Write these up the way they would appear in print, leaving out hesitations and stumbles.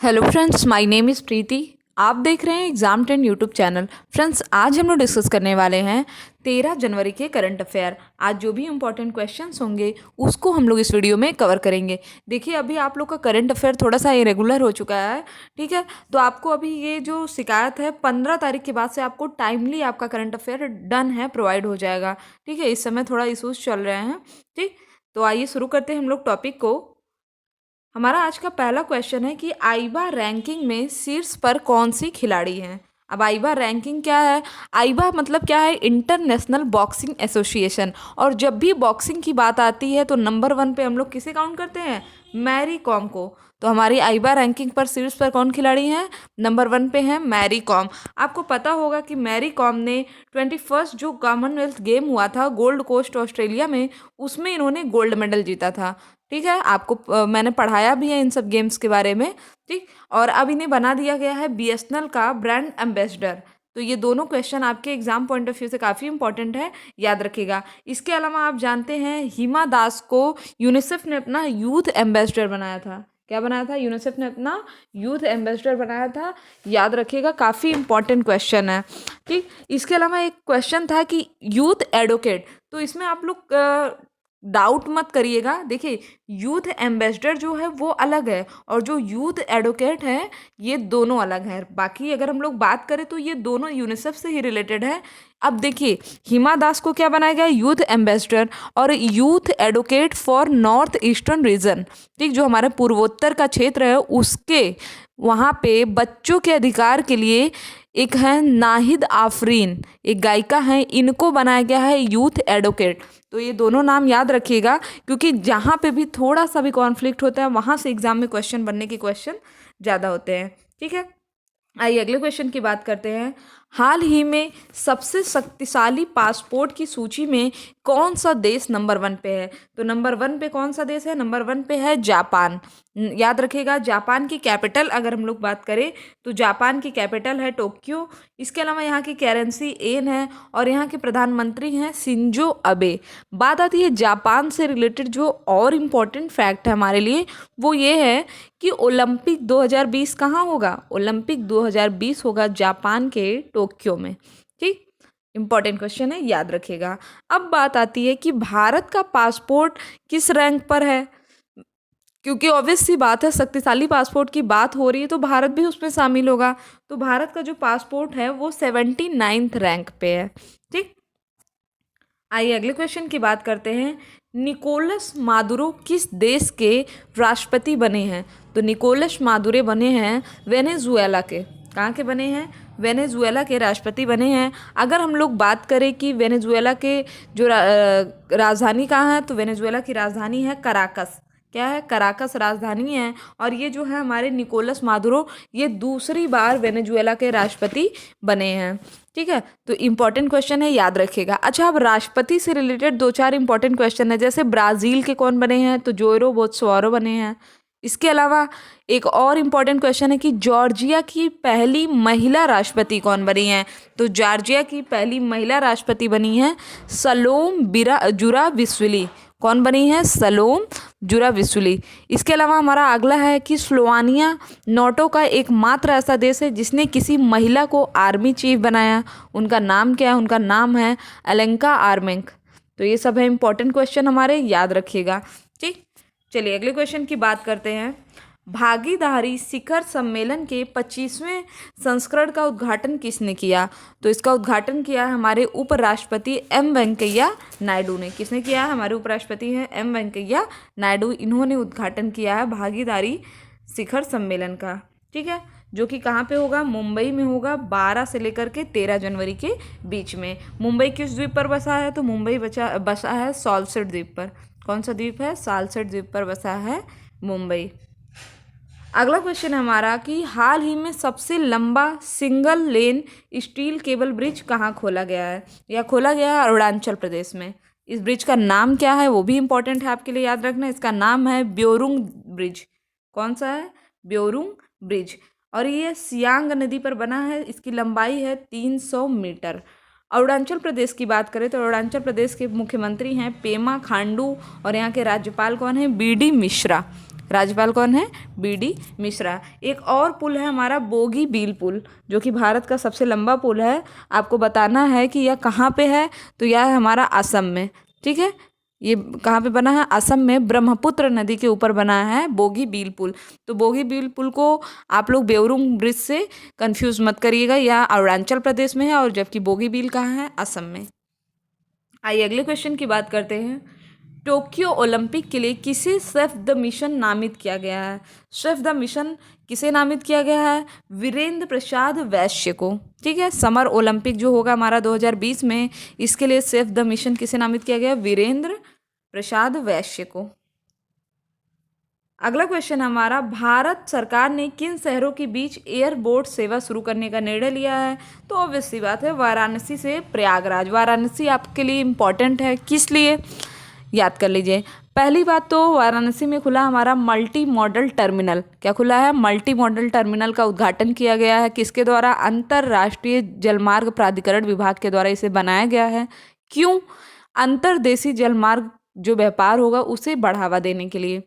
Hello friends, my name is Preeti. आप देख रहे हैं एग्ज़ाम 10 यूट्यूब चैनल। फ्रेंड्स, आज हम लोग डिस्कस करने वाले हैं 13 जनवरी के करंट अफेयर। आज जो भी इंपॉर्टेंट क्वेश्चंस होंगे उसको हम लोग इस वीडियो में कवर करेंगे। देखिए, अभी आप लोग का करंट अफेयर थोड़ा सा इरेगुलर हो चुका है, ठीक है। तो आपको अभी ये जो शिकायत है 15 तारीख के बाद से आपको टाइमली आपका करंट अफेयर डन है, प्रोवाइड हो जाएगा, ठीक है। इस समय थोड़ा इशूज़ चल रहे हैं, ठीक। तो आइए शुरू करते हैं हम लोग टॉपिक को। हमारा आज का पहला क्वेश्चन है कि आईबा रैंकिंग में शीर्ष पर कौन सी खिलाड़ी हैं। अब आईबा रैंकिंग क्या है? आईबा मतलब क्या है? International boxing association. और जब भी बॉक्सिंग की बात आती है तो नंबर 1 पे हम लोग किसे काउंट करते हैं? मैरी कॉम को। तो हमारी आईबा रैंकिंग पर शीर्ष पर कौन खिलाड़ी हैं? नंबर 1 पे हैं मैरी कॉम। आपको पता होगा कि मैरी कॉम ने 21 जो कॉमनवेल्थ गेम हुआ था गोल्ड कोस्ट ऑस्ट्रेलिया में, उसमें इन्होंने गोल्ड मेडल जीता था, ठीक है। आपको मैंने पढ़ाया भी है इन सब गेम्स के बारे में, ठीक। और अब इन्हें बना दिया गया है बीएसएनएल का ब्रांड एम्बेसडर। तो ये दोनों क्वेश्चन आपके एग्जाम पॉइंट ऑफ व्यू से काफ़ी इंपॉर्टेंट है, याद रखिएगा। इसके अलावा आप जानते हैं हिमा दास को यूनिसेफ ने अपना यूथ एम्बेसडर बनाया था। क्या बनाया था? यूनिसेफ ने अपना यूथ एम्बेसडर बनाया था, याद रखिएगा, काफ़ी इंपॉर्टेंट क्वेश्चन है, ठीक। इसके अलावा एक क्वेश्चन था कि यूथ एडवोकेट। तो इसमें आप लोग डाउट मत करिएगा। देखिए, यूथ एम्बेसडर जो है वो अलग है और जो यूथ एडवोकेट है ये दोनों अलग है। बाकी अगर हम लोग बात करें तो ये दोनों यूनिसेफ से ही रिलेटेड है। अब देखिए, हिमा दास को क्या बनाया गया? यूथ एम्बेसडर और youth advocate for north eastern region, ठीक। जो हमारे पूर्वोत्तर का क्षेत्र है उसके वहाँ पे बच्चों के अधिकार के लिए एक है नाहिद आफरीन, एक गायिका है, इनको बनाया गया है यूथ एडवोकेट। तो ये दोनों नाम याद रखिएगा, क्योंकि जहाँ पे भी थोड़ा सा भी कॉन्फ्लिक्ट होता है वहाँ से एग्जाम में क्वेश्चन बनने के क्वेश्चन ज़्यादा होते हैं, ठीक है। आइए अगले क्वेश्चन की बात करते हैं। हाल ही में सबसे शक्तिशाली पासपोर्ट की सूची में कौन सा देश नंबर 1 पे है? तो नंबर 1 पे कौन सा देश है? नंबर 1 पे है जापान। याद रखिएगा, जापान की कैपिटल अगर हम लोग बात करें तो जापान की कैपिटल है टोक्यो। इसके अलावा यहाँ की करेंसी येन है और यहाँ के प्रधानमंत्री हैं शिंजो अबे। बात आती है जापान से रिलेटेड जो और इम्पोर्टेंट फैक्ट है हमारे लिए, वो ये है कि ओलंपिक 2020 कहाँ होगा? ओलंपिक 2020 होगा जापान के टोक्यो में, ठीक। इंपॉर्टेंट क्वेश्चन है, याद रखिएगा। अब बात आती है कि भारत का पासपोर्ट किस रैंक पर है? क्योंकि ऑब्वियस सी बात है, शक्तिशाली पासपोर्ट की बात हो रही है तो भारत भी उसमें शामिल होगा। तो भारत का जो पासपोर्ट है वो 79th रैंक पे है, ठीक। आइए अगले क्वेश्चन की बात करते हैं। निकोलस मादुरो किस देश के राष्ट्रपति बने हैं? तो निकोलस मादुरो बने हैं वेनेजुएला के। कहाँ के बने हैं? वेनेजुएला के राष्ट्रपति बने हैं। अगर हम लोग बात करें कि वेनेजुएला के जो राजधानी कहाँ है, तो वेनेजुएला की राजधानी है कराकस। क्या है? कराकस राजधानी है। और ये जो है हमारे निकोलस मादुरो, ये दूसरी बार वेनेजुएला के राष्ट्रपति बने हैं, ठीक है। तो इंपॉर्टेंट क्वेश्चन है, याद रखिएगा। अच्छा, अब राष्ट्रपति से रिलेटेड 2-4 इंपॉर्टेंट क्वेश्चन है। जैसे ब्राज़ील के कौन बने हैं? तो जोइरो बोल्सोनारो बने हैं। इसके अलावा एक और इम्पॉर्टेंट क्वेश्चन है कि जॉर्जिया की पहली महिला राष्ट्रपति कौन बनी है? तो जॉर्जिया की पहली महिला राष्ट्रपति बनी है सलोम जुराबिश्विली। कौन बनी है? सलोम जुराबिश्विली। इसके अलावा हमारा अगला है कि स्लोवानिया नाटो का एकमात्र ऐसा देश है जिसने किसी महिला को आर्मी चीफ बनाया। उनका नाम क्या है? उनका नाम है एलेंका आर्मेंक। तो ये सब है इंपॉर्टेंट क्वेश्चन हमारे, याद रखिएगा, ठीक। चलिए अगले क्वेश्चन की बात करते हैं। भागीदारी शिखर सम्मेलन के 25वें संस्करण का उद्घाटन किसने किया? तो इसका उद्घाटन किया है हमारे उपराष्ट्रपति एम वेंकैया नायडू ने। किसने किया है? हमारे उपराष्ट्रपति हैं एम वेंकैया नायडू। इन्होंने उद्घाटन किया है भागीदारी शिखर सम्मेलन का, ठीक है। जो कि कहाँ पे होगा? मुंबई में होगा, 12 से लेकर के 13 जनवरी के बीच में। मुंबई किस द्वीप पर बसा है? तो मुंबई बसा है सॉल्सेट द्वीप पर। कौन सा द्वीप है? सॉल्सेट द्वीप पर बसा है मुंबई। अगला क्वेश्चन है हमारा कि हाल ही में सबसे लंबा single lane steel cable bridge कहाँ खोला गया है? या खोला गया है अरुणाचल प्रदेश में। इस ब्रिज का नाम क्या है? वो भी इंपॉर्टेंट है आपके लिए, याद रखना। इसका नाम है ब्योरुंग ब्रिज। कौन सा है? ब्योरुंग ब्रिज। और ये सियांग नदी पर बना है। इसकी लंबाई है 300 मीटर। अरुणाचल प्रदेश की बात करें तो अरुणाचल प्रदेश के मुख्यमंत्री हैं पेमा खांडू और यहाँ के राज्यपाल कौन हैं? बीडी मिश्रा। राज्यपाल कौन है? बी.डी. मिश्रा। एक और पुल है हमारा बोगीबील पुल, जो कि भारत का सबसे लंबा पुल है। आपको बताना है कि यह कहाँ पे है, तो यह है हमारा असम में। ठीक है, ये कहाँ पे बना है? असम में ब्रह्मपुत्र नदी के ऊपर बना है बोगीबील पुल। तो बोगीबील पुल को आप लोग बेउरुंग ब्रिज से कंफ्यूज मत करिएगा, यह अरुणाचल प्रदेश में है और जबकि बोगीबील कहाँ है? असम में। आइए अगले क्वेश्चन की बात करते हैं। टोक्यो ओलंपिक के लिए किसे सेफ द मिशन नामित किया गया है? सेफ द मिशन किसे नामित किया गया है? वीरेंद्र प्रसाद वैश्य को। ठीक है, समर ओलंपिक जो होगा हमारा 2020 में, इसके लिए सेफ द मिशन किसे नामित किया गया? वीरेंद्र प्रसाद वैश्य को। अगला क्वेश्चन हमारा, भारत सरकार ने किन शहरों के बीच एयर बोट सेवा शुरू करने का निर्णय लिया है? तो ऑब्वियस सी बात है, वाराणसी से प्रयागराज। वाराणसी आपके लिए इम्पॉर्टेंट है, किस लिए? याद कर लीजिए। पहली बात तो वाराणसी में खुला हमारा मल्टी मॉडल टर्मिनल। क्या खुला है? मल्टी मॉडल टर्मिनल का उद्घाटन किया गया है। किसके द्वारा? अंतर्राष्ट्रीय जलमार्ग प्राधिकरण विभाग के द्वारा इसे बनाया गया है। क्यों? अंतर्देशीय जलमार्ग जो व्यापार होगा उसे बढ़ावा देने के लिए।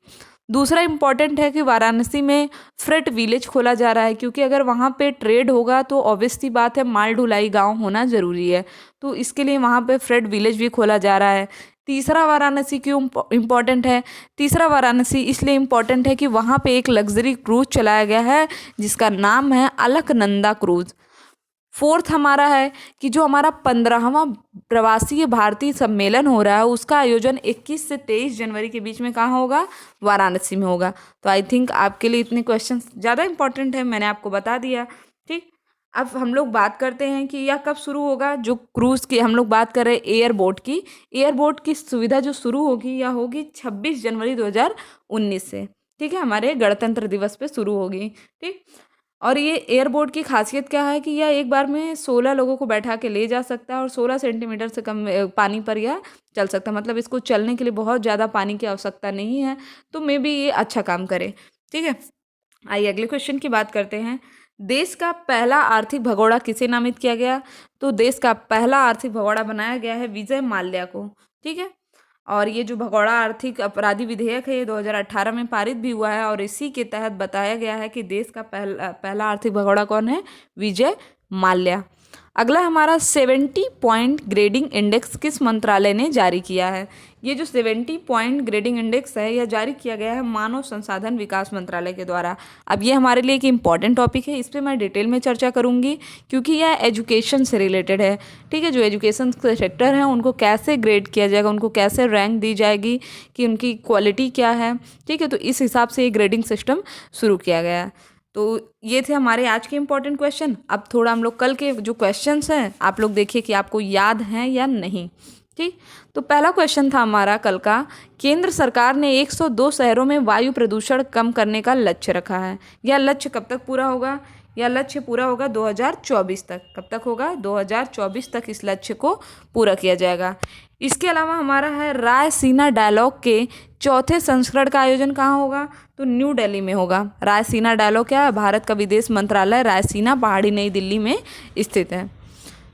दूसरा इम्पॉर्टेंट है कि वाराणसी में फ्रेट विलेज खोला जा रहा है, क्योंकि अगर वहाँ पे ट्रेड होगा तो ऑब्वियस सी बात है माल ढुलाई गांव होना ज़रूरी है, तो इसके लिए वहाँ पे फ्रेट विलेज भी खोला जा रहा है। तीसरा वाराणसी क्यों इम्पॉर्टेंट है? तीसरा वाराणसी इसलिए इम्पॉर्टेंट है कि वहाँ पे एक लग्जरी क्रूज चलाया गया है जिसका नाम है अलकनंदा क्रूज। फोर्थ हमारा है कि जो हमारा 15वां प्रवासी भारतीय सम्मेलन हो रहा है उसका आयोजन 21 से 23 जनवरी के बीच में कहाँ होगा? वाराणसी में होगा। तो आई थिंक आपके लिए इतने क्वेश्चन ज़्यादा इंपॉर्टेंट है, मैंने आपको बता दिया। ठीक, अब हम लोग बात करते हैं कि यह कब शुरू होगा। जो क्रूज़ की हम लोग बात कर रहे हैं एयरबोट की, एयरबोट की सुविधा जो शुरू होगी यह होगी 26 जनवरी 2019 से। ठीक है, हमारे गणतंत्र दिवस पे शुरू होगी। ठीक, और ये एयरबोट की खासियत क्या है कि यह एक बार में 16 लोगों को बैठा के ले जा सकता है और 16 सेंटीमीटर से कम पानी पर यह चल सकता है। मतलब इसको चलने के लिए बहुत ज़्यादा पानी की आवश्यकता नहीं है, तो मे बी ये अच्छा काम करे। ठीक है, आइए अगले क्वेश्चन की बात करते हैं। देश का पहला आर्थिक भगोड़ा किसे नामित किया गया? तो देश का पहला आर्थिक भगोड़ा बनाया गया है विजय माल्या को। ठीक है, और ये जो भगोड़ा आर्थिक अपराधी विधेयक है ये 2018 में पारित भी हुआ है और इसी के तहत बताया गया है कि देश का पहला आर्थिक भगोड़ा कौन है? विजय माल्या। अगला हमारा 70 पॉइंट ग्रेडिंग इंडेक्स किस मंत्रालय ने जारी किया है? ये जो 70 पॉइंट ग्रेडिंग इंडेक्स है यह जारी किया गया है मानव संसाधन विकास मंत्रालय के द्वारा। अब ये हमारे लिए एक इम्पॉर्टेंट टॉपिक है, इस पर मैं डिटेल में चर्चा करूँगी क्योंकि यह एजुकेशन से रिलेटेड है। ठीक है, जो एजुकेशन के सेक्टर हैं उनको कैसे ग्रेड किया जाएगा, उनको कैसे रैंक दी जाएगी, कि उनकी क्वालिटी क्या है। ठीक है, तो इस हिसाब से ये ग्रेडिंग सिस्टम शुरू किया गया है। तो ये थे हमारे आज के इम्पोर्टेंट क्वेश्चन। अब थोड़ा हम लोग कल के जो क्वेश्चंस हैं आप लोग देखिए कि आपको याद हैं या नहीं। ठीक, तो पहला क्वेश्चन था हमारा कल का, केंद्र सरकार ने 102 शहरों में वायु प्रदूषण कम करने का लक्ष्य रखा है। यह लक्ष्य कब तक पूरा होगा? यह लक्ष्य पूरा होगा 2024 तक। कब तक होगा? 2024 तक इस लक्ष्य को पूरा किया जाएगा। इसके अलावा हमारा है रायसीना डायलॉग के चौथे संस्करण का आयोजन कहाँ होगा? तो न्यू दिल्ली में होगा। रायसीना डायलॉग क्या है? भारत का विदेश मंत्रालय रायसीना पहाड़ी नई दिल्ली में स्थित है।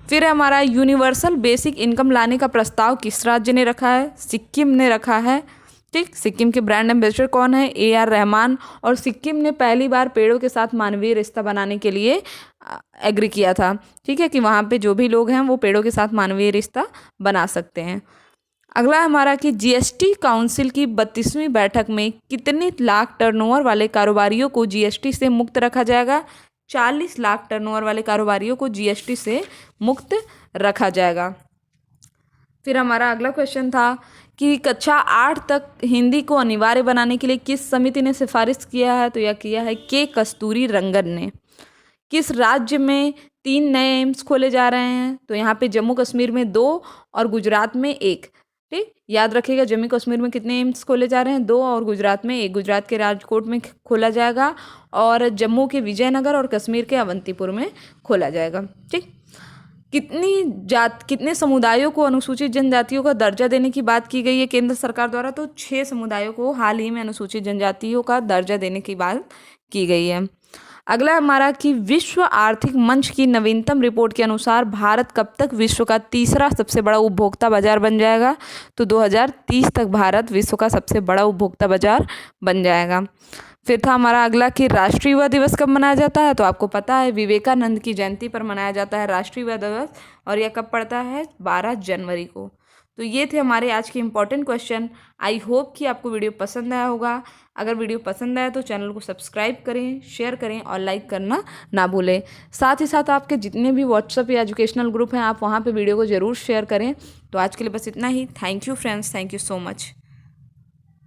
फिर हमारा यूनिवर्सल बेसिक इनकम लाने का प्रस्ताव किस राज्य ने रखा है? सिक्किम ने रखा है। ठीक, सिक्किम के ब्रांड एम्बेसडर कौन है? AR रहमान। और सिक्किम ने पहली बार पेड़ों के साथ मानवीय रिश्ता बनाने के लिए एग्री किया था। ठीक है, कि वहाँ पे जो भी लोग हैं वो पेड़ों के साथ मानवीय रिश्ता बना सकते हैं। अगला हमारा कि GST काउंसिल की 32वीं बैठक में कितने लाख टर्नओवर वाले कारोबारियों को GST से मुक्त रखा जाएगा? 40 लाख टर्नओवर वाले कारोबारियों को GST से मुक्त रखा जाएगा। फिर हमारा अगला क्वेश्चन था कि कक्षा 8 तक हिंदी को अनिवार्य बनाने के लिए किस समिति ने सिफारिश किया है? तो यह किया है के कस्तूरी रंगन ने। किस राज्य में 3 नए एम्स खोले जा रहे हैं? तो यहाँ पे जम्मू कश्मीर में 2 और गुजरात में 1। ठीक, याद रखिएगा जम्मू कश्मीर में कितने एम्स खोले जा रहे हैं? 2 और गुजरात में 1। गुजरात के राजकोट में खोला जाएगा और जम्मू के विजयनगर और कश्मीर के अवंतीपुर में खोला जाएगा। ठीक, कितने समुदायों को अनुसूचित जनजातियों का दर्जा देने की बात की गई है केंद्र सरकार द्वारा? तो 6 समुदायों को हाल ही में अनुसूचित जनजातियों का दर्जा देने की बात की गई है। अगला हमारा कि विश्व आर्थिक मंच की नवीनतम रिपोर्ट के अनुसार भारत कब तक विश्व का तीसरा सबसे बड़ा उपभोक्ता बाजार बन जाएगा? तो 2030 तक भारत विश्व का सबसे बड़ा उपभोक्ता बाजार बन जाएगा। फिर था हमारा अगला कि राष्ट्रीय युवा दिवस कब मनाया जाता है? तो आपको पता है विवेकानंद की जयंती पर मनाया जाता है राष्ट्रीय युवा दिवस, और यह कब पड़ता है? 12 जनवरी को। तो ये थे हमारे आज के इम्पोर्टेंट क्वेश्चन। आई होप कि आपको वीडियो पसंद आया होगा। अगर वीडियो पसंद आया तो चैनल को सब्सक्राइब करें, शेयर करें और लाइक करना ना भूलें। साथ ही साथ आपके जितने भी व्हाट्सएप या एजुकेशनल ग्रुप हैं आप वहाँ पे वीडियो को ज़रूर शेयर करें। तो आज के लिए बस इतना ही। Thank you friends, thank you so much.